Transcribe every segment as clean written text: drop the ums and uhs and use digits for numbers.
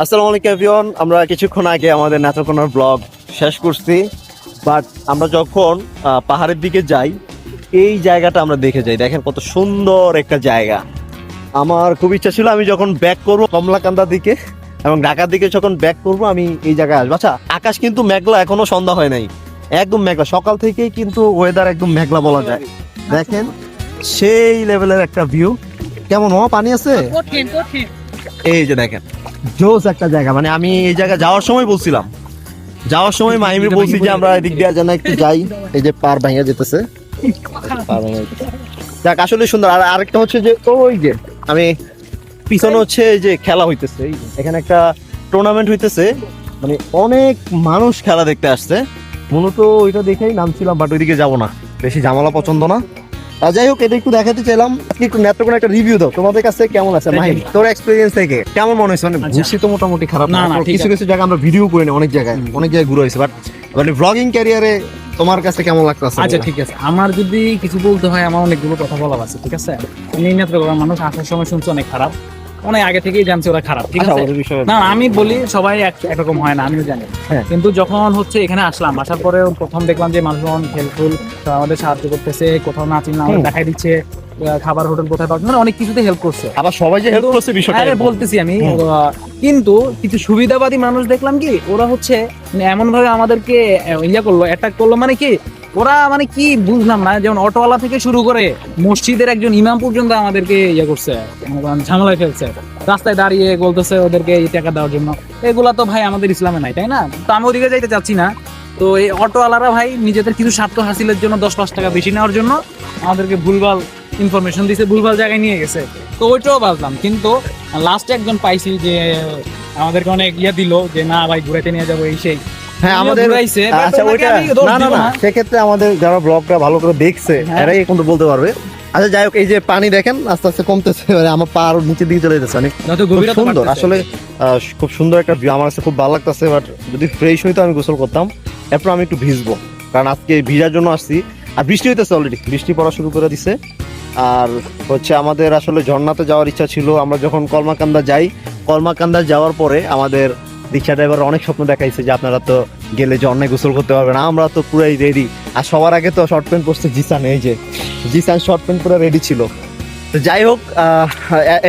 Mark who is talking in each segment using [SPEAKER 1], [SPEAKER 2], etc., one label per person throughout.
[SPEAKER 1] আসসালামু আলাইকুম এভরিওয়ান। আমরা কিছুক্ষণ আগে আমাদের নেত্রকোনার ব্লগ শেষ করছি, বাট আমরা যখন পাহাড়ের দিকে যাই এই জায়গাটা আমরা দেখে যাই। দেখেন কত সুন্দর একটা জায়গা। আমার খুব ইচ্ছা ছিল আমি যখন ব্যাক করবো কমলাকান্দার দিকে এবং ঢাকার দিকে যখন ব্যাক করবো আমি এই জায়গায় আসবো। আচ্ছা, আকাশ কিন্তু মেঘলা, এখনো সন্ধ্যা হয় নাই, একদম মেঘলা। সকাল থেকেই কিন্তু ওয়েদার একদম মেঘলা বলা যায়। দেখেন সেই লেভেলের একটা ভিউ। কেমন পানি আছে, এই যে দেখেন জোস একটা জায়গা। মানে আমি এই জায়গা যাওয়ার সময় বলছিলাম, যাওয়ার সময় মাহিমির বলছি যে আমরা এদিক দিয়ে যেন একটু যাই। এই যে পার ভাঙা যেতেছে, যাক আসলে সুন্দর। আর আরেকটা হচ্ছে যে ওই যে আমি পিছনে হচ্ছে এই যে খেলা হইতেছে, এই যে এখানে একটা টুর্নামেন্ট হইতেছে, মানে অনেক মানুষ খেলা দেখতে আসছে। মূলত ওইটা দেখেই নামছিলাম, বাট ওইদিকে যাবো না, বেশি ঝামেলা পছন্দ না। যাই হোক, এটা একটু দেখাতে চাইলাম। আজকে একটু নেত্রকোনা একটা রিভিউ দাও, তোমাদের কাছে কেমন আছে মাহিম, তোর এক্সপেরিয়েন্স থেকে কেমন মনে হয়েছে? মানে ঘুরছি তো মোটামুটি খারাপ না, কিছু কিছু জায়গা আমরা ভিডিও করে নিই, অনেক জায়গায় ঘুরে হয়েছে, বাট মানে ব্লগিং ক্যারিয়ারে তোমার কাছে কেমন লাগতেছে?
[SPEAKER 2] আচ্ছা ঠিক আছে, আমার যদি কিছু বলতে হয় আমার অনেকগুলো কথা বলা আছে, ঠিক আছে? আমি নেত্রকোনার মানুষ আসার সময় শুনছি অনেক খারাপ, অনেক আগে থেকেই জানছি ওরা খারাপ, ঠিক আছে? না আমি বলি সবাই একরকম হয় না, আমিও জানি। কিন্তু যখন হচ্ছে এখানে আসলাম, আসার পরে প্রথম দেখলাম যে মানুষজন হেল্পফুল, আমাদের সাহায্য করতেছে, কোথাও না চিনলে আমাদের দেখাই দিচ্ছে খাবার হোটেল কোথায় পাওয়া, মানে অনেক কিছুতে হেল্প করছে।
[SPEAKER 1] আবার সবাই যে হেল্প করছে বিষয়টা
[SPEAKER 2] বলতেছি আমি। কিন্তু কিছু সুবিধাবাদী মানুষ দেখলাম কি ওরা হচ্ছে এমন ভাবে আমাদেরকে ইয়া করলো, অ্যাটাক করলো, মানে কি ওরা মানে কি বুঝলাম না। যেমন অটোওয়ালা থেকে শুরু করে মসজিদের একজন ইমাম পর্যন্ত আমাদেরকে ইয়ে করছে, ঝামেলায় ফেলছে, রাস্তায় দাঁড়িয়ে বলতেছে ওদেরকে এই টাকা দেওয়ার জন্য। এগুলা তো ভাই আমাদের ইসলামে নাই, তাই না? তো আমি ওদিকে যাইতে চাচ্ছি না। তো এই অটোওয়ালারা ভাই নিজেদের কিছু স্বার্থ হাসিলের জন্য 10-5 টাকা বেশি নেওয়ার জন্য আমাদেরকে ভুলভাল ইনফরমেশন দিছে, ভুলভাল জায়গায় নিয়ে গেছে। তো ওইটাও বাজলাম, কিন্তু লাস্টে একজন পাইছি যে আমাদেরকে অনেক ইয়া দিল যে না ভাই ঘুরাইতে নিয়ে যাবো এই সেই।
[SPEAKER 1] হ্যাঁ আমাদের, আচ্ছা ওইটা না, সেক্ষেত্রে আমাদের যারা ব্লগটা ভালো করে দেখছে এরাই কিন্তু বলতে পারবে। আচ্ছা যাই হোক, এই যে পানি দেখেন আস্তে আস্তে কমতেছে, মানে আমার পা আরো নিচের দিকে চলে যেতেছে। সুন্দর আসলে, খুব সুন্দর একটা ভিউ, আমার কাছে খুব ভালো লাগতেছে। বাট যদি ফ্রেশ হইতো আমি গোসল করতাম, এরপর আমি একটু ভিজবো, কারণ আজকে ভিজার জন্য আসছি। আর বৃষ্টি হইতেছে, অলরেডি বৃষ্টি পড়া শুরু করে দিছে। আর হচ্ছে আমাদের আসলে ঝর্ণাতে যাওয়ার ইচ্ছা ছিল। আমরা যখন কলমাকান্দা যাই, কলমাকান্দা যাওয়ার পরে আমাদের রিক্সা ড্রাইভার অনেক স্বপ্ন দেখাইছে যে আপনারা তো গেলে ঝর্ণায় গোসল করতে পারবেন। আমরা তো পুরাই রেডি। আর সবার আগে তো শর্ট প্যান্ট পরছে জিসান, এই যে জিসান শর্ট প্যান্ট পুরো রেডি ছিল। তো যাই হোক,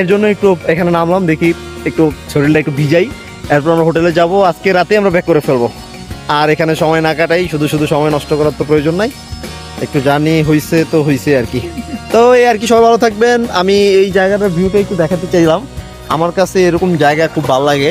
[SPEAKER 1] এর জন্য একটু এখানে নামলাম, দেখি একটু শরীরটা একটু ভিজাই, এরপর আমরা হোটেলে যাব। আজকে রাতে আমরা ব্যাক করে ফেলবো, আর এখানে সময় না কাটাই, শুধু শুধু সময় নষ্ট করার তো প্রয়োজন নাই। একটু জার্নি হয়েছে তো হয়েছে আর কি। তো এই আর কি, সবাই ভালো থাকবেন। আমি এই জায়গাটার ভিউটা একটু দেখাতে চাইলাম, আমার কাছে এরকম জায়গা খুব ভালো লাগে।